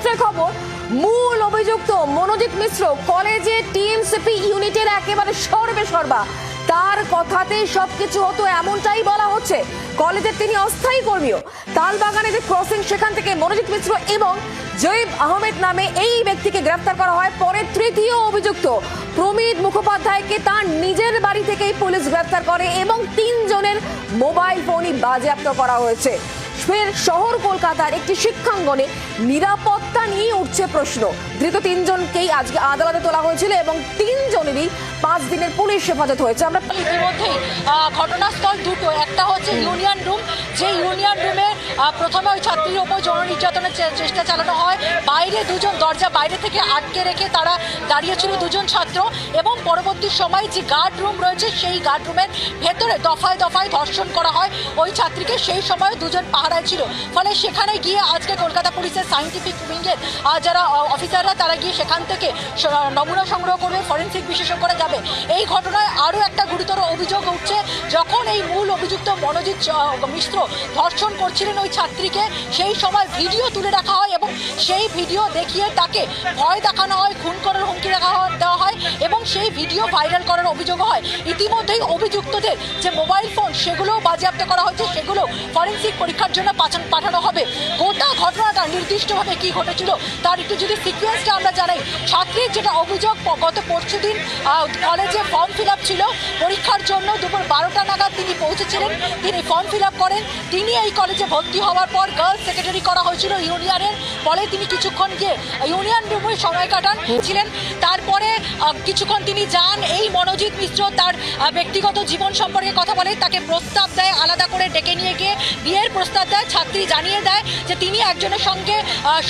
সূত্রে খবর, মূল অভিযুক্ত মনোজিৎ মিশ্র কলেজে টিএমসিপি ইউনিটের একেবারে সর্বেসর্বা। তার কথাতেই সবকিছু হতো এমনটাই বলা হচ্ছে। কলেজের তিনি অস্থায়ী কর্মীও। তালবাগানে যে ক্রসিং, সেখান থেকে মনোজিৎ মিশ্র এবং জয়ীব আহমেদ নামে এই ব্যক্তিকে গ্রেফতার করা হয়। পরে তৃতীয় অভিযুক্ত প্রমিত মুখোপাধ্যায়কে তার নিজের বাড়ি থেকেই পুলিশ গ্রেফতার করে এবং 3 জনের মোবাইল ফোনই বাজেয়াপ্ত করা হয়েছে। ফের শহর কলকাতার একটি শিক্ষাঙ্গনে নিরাপত্তা নিয়ে উঠছে প্রশ্ন। ধৃত 3 জনকেই আজকে আদালতে তোলা হয়েছিল এবং 3 জনেরই 5 দিনের পুলিশ হেফাজত হয়েছে। আমরা ইতিমধ্যেই ঘটনাস্থল দুটো, একটা হচ্ছে ইউনিয়ন রুম, যে ইউনিয়ন রুমে প্রথমে ওই ছাত্রীর ওপর যৌন নির্যাতনের চেষ্টা চালানো হয়। বাইরে 2 জন দরজা বাইরে থেকে আটকে রেখে তারা দাঁড়িয়েছিল 2 জন ছাত্র, এবং পরবর্তী সময় যে গার্ড রুম রয়েছে সেই গার্ড রুমের ভেতরে দফায় দফায় ধর্ষণ করা হয় ওই ছাত্রীকে। সেই সময় 2 জন পাহারায় ছিল। ফলে সেখানে গিয়ে আজকে কলকাতা পুলিশের সায়েন্টিফিক উইংয়ের যারা অফিসাররা তারা গিয়ে সেখান থেকে নমুনা সংগ্রহ করবে, ফরেন্সিক বিশেষজ্ঞরা যাবে। এই ঘটনায় আরও একটা গুরুতর অভিযোগ উঠছে। যখন এই মূল অভিযুক্ত মনোজিৎ মিশ্র ধর্ষণ করছিলেন ওই ছাত্রীকে, সেই সময় ভিডিও তুলে রাখা হয় এবং সেই ভিডিও দেখিয়ে তাকে ভয় দেখানো হয়, খুন করার হুমকি দেওয়া হয় এবং সেই ভিডিও ভাইরাল করার অভিযোগ হয়। ইতিমধ্যেই অভিযুক্তদের যে মোবাইল ফোন সেগুলো বাজেয়াপ্ত করা হয়েছে, সেগুলো ফরেন্সিক পরীক্ষার জন্য পাঠানো হবে। গোটা ঘটনাটা নির্দিষ্টভাবে কি ঘটেছিল তার একটু যদি সিকোয়েন্সটা আমরা জানাই। ছাত্রীর যেটা অভিযোগ, গত পরশু দিন কলেজে ফর্ম ফিল আপ ছিল পরীক্ষার জন্য। দুপুর 12টা নাগাদ তিনি পৌঁছেছিলেন, তিনি ফর্ম ফিল আপ করেন। তিনি এই কলেজে ভর্তি হওয়ার পর গার্লস সেক্রেটারি করা হয়েছিল ইউনিয়নের। ফলে তিনি কিছুক্ষণ গিয়ে ইউনিয়ন রুমে সময় কাটানছিলেন। তারপরে কিছুক্ষণ তিনি যান। এই মনোজিৎ মিশ্র তার ব্যক্তিগত জীবন সম্পর্কে কথা বলে, তাকে প্রস্তাব দেয়, আলাদা করে ডেকে নিয়ে গিয়ে বিয়ের প্রস্তাব দেয়। ছাত্রী জানিয়ে দেয় যে তিনি একজনের সঙ্গে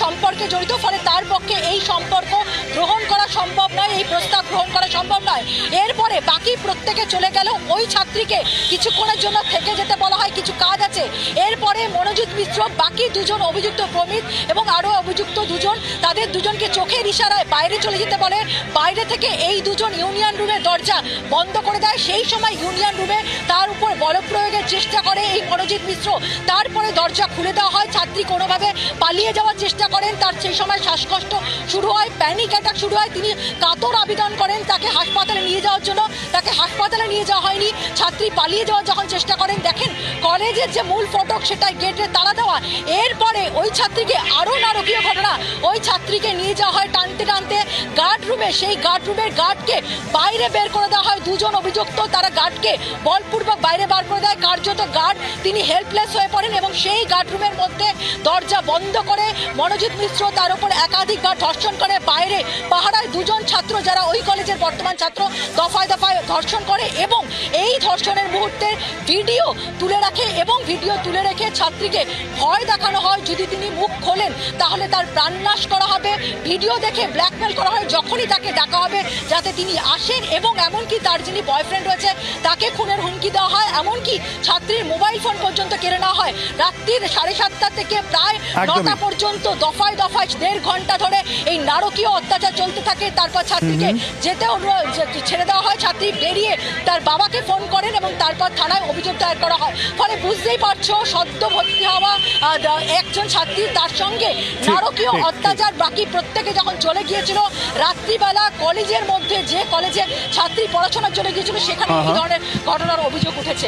সম্পর্কে জড়িত, ফলে তার পক্ষে এই সম্পর্ক গ্রহণ করা সম্ভব নয়, এই প্রস্তাব গ্রহণ করা সম্ভব নয়। এরপরে বাকি প্রত্যেকে চলে গেল। ওই ছাত্রীকে কিছুক্ষণের জন্য থেকে যেতে বলা হয়, কিছু কাজ আছে। এরপরে মনোজিৎ মিশ্র বাকি 2 জন অভিযুক্ত প্রমিত এবং আরও অভিযুক্ত 2 জন, তাদের 2 জনকে চোখের ইশারায় বাইরে চলে যেতে বলে। বাইরে থেকে এই 2 জন ইউনিয়ন রুমের দরজা বন্ধ করে দেয়। সেই সময় ইউনিয়ন রুমে তার উপর বলপ্রয়োগের চেষ্টা করে এই মনোজিৎ মিশ্র। তারপরে দরজা খুলে দেওয়া হয়। ছাত্রী কোনোভাবে পালিয়ে যাওয়ার চেষ্টা করেন। তার সেই সময় শ্বাসকষ্ট শুরু হয়, প্যানিক অ্যাটাক শুরু হয়। তিনি কাতর আবেদন করেন তাকে হাসপাতালে নিয়ে যাওয়ার জন্য। তাকে হাসপাতালে নিয়ে যাওয়া হয়নি। ছাত্রী পালিয়ে যাওয়ার যখন চেষ্টা করেন, দেখেন কলেজের যে মূল ফটক সেটাই গেটে তালা দেওয়া। এরপরে ওই ছাত্রীকে আরও নারকীয় ঘটনা, ওই ছাত্রীকে নিয়ে যাওয়া হয় টানতে টানতে গার্ড রুমে। সেই গার্ড রুমের গার্ডকে বাইরে বের করে দেওয়া হয়। 2 জন অভিযুক্ত তারা গার্ডকে বলপূর্বক বাইরে বার করে দেয়। কার্যত গার্ড তিনি হেল্পলেস হয়ে পড়েন এবং সেই গার্ড রুমের মধ্যে দরজা বন্ধ করে মনোজিৎ মিশ্র তার উপর একাধিকবার ধর্ষণ করে। বাইরে পাহারায় 2 জন ছাত্র যারা ওই কলেজের বর্তমান ছাত্র দফায় দফায় ধর্ষণ করে এবং এই ধর্ষণের মুহূর্তের ভিডিও তুলে রাখে এবং ভিডিও তুলে রেখে ছাত্রীকে ভয় দেখানো হয়, যদি তিনি মুখ খোলেন তাহলে তার প্রাণনাশ করা হবে। ভিডিও দেখে ব্ল্যাকমেল করা হয় যখনই তাকে ডাকা হবে যাতে তিনি আসেন, এবং এমনকি তার যিনি বয়ফ্রেন্ড রয়েছে তাকে খুনের হুমকি দেওয়া হয়। এমনকি ছাত্রীর মোবাইল ফোন পর্যন্ত কেড়ে নেওয়া হয়। রাত্রির 7:30 থেকে প্রায় 9টা পর্যন্ত দফায় দফায় 1.5 ঘন্টা ধরে এই নারকীয় অত্যাচার চলতে থাকে। তারপর ছাত্রীকে যেতেও ছেড়ে দেওয়া হয়। ছাত্রী বেরিয়ে তার বাবাকে ফোন করেন এবং তারপর থানায় অভিযোগ দায়ের করা হয়। ফলে বুঝতেই পারছো, সদ্য ভর্তি হওয়া একজন ছাত্রী, তার সঙ্গে নারকীয় অত্যাচার। বাকি প্রত্যেকে যখন চলে গিয়েছিল রাত্রিবেলা কলেজের মধ্যে, যে কলেজে ছাত্রী পড়াশোনার জন্য গিয়েছিল, সেখানে এই ধরনের ঘটনার অভিযোগ উঠেছে।